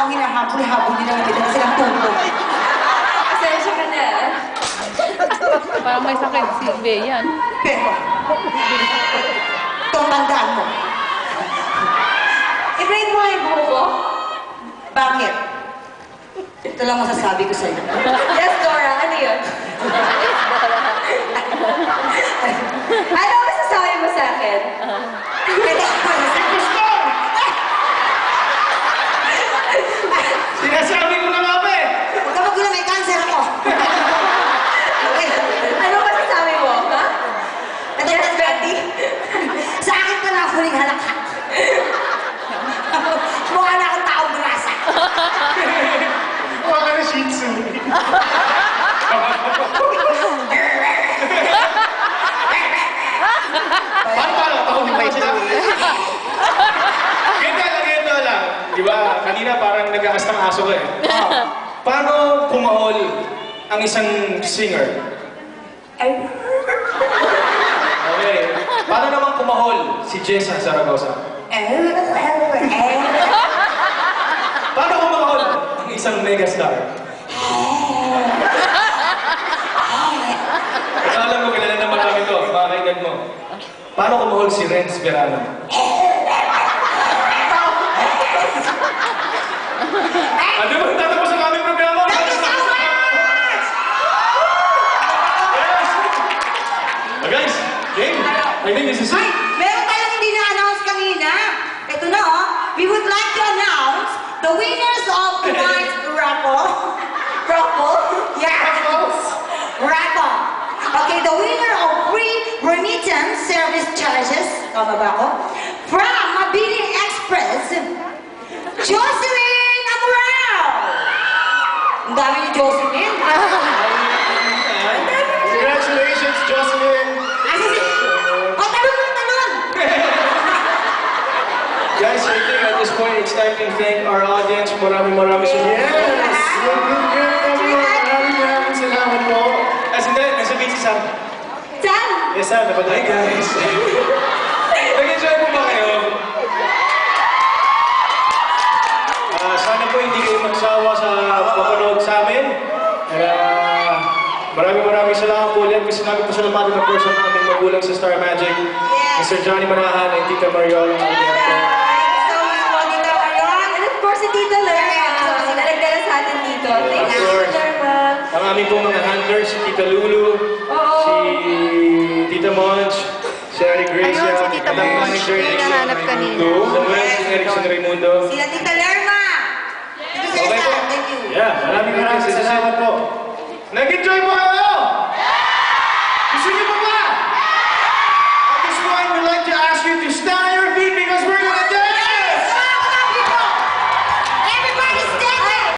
ang hinahabol-habol nila ng bigla silang tulog. Pasensya ka na. Parang may sakit si Beyan. Pero, tumandaan mo. I-braid mo nga yung buho ko. Bakit? Ito lang masasabi ko sa'yo. Yes, Dora. Ano yun? Ano masasabi mo sa akin? Sinasabi ko na nga ba eh! Huwag ka magulo, may cancer ako. Okay. Ano masasabi mo, ha? Yes, Betty? Sa akin pa na huling halakhat. Mukha na akong taong grasa. Mukha ka na Shih Tzu. Paano? Ako di ba sinabi? Ganito lang. Di ba? Kanina parang nag-aas ng aso ka eh. Paano kumahol ang isang singer? Okay. Paano naman kumahol si Jessa Zaragoza? Paano kumahol ang isang megastar? Ito alam mo, kilala na marami to, mga kaigan mo. Paano kumahol si Renz Verano? Ano ba tatapos ang aming programa? Thank you so much! Yes! Guys, game. I think this is Ay, it. meron tayong hindi na-announce kanina. Ito na oh. We would like to announce the winners of tonight's raffle. Raffle? Yeah. Raffle. Okay, the winner of free remittance service charges. Tama ba ako? From Mabini Express, Jocelyn Amoral. Ang dami ni Jocelyn. Congratulations, Jocelyn. Talon! Guys, I think at this point it's time to thank our audience. Maraming salamat. Yes! Maraming salamat po. Sandali, nasa beach si Sam. Sam! Yes, Sam. Hi, guys. Nag-enjoy po ba kayo? Sana po hindi kayo magsawa sa mapanood sa amin. Maraming salamat po ulit. Gusto namin po sa lahat ng person na aming magulang sa Star Magic. Mr. Johnny Manahan and Tita Mariola. So much po, Tita Marion. And of course, si Tita Lerma. So, nalagdala sa atin dito. Thank you, course. Lerma. Ang aming po mga handlers, si Tita Lulu, si Tita Monch, si Ari Gracia, Ayun, si Tita Monch, yung hinahanap kanina. Samuel, si Erickson Raimundo. Sila Tita Lerma. Tito Okay po. Cesar, thank you. Yeah, maraming salamat po. Nag-enjoy po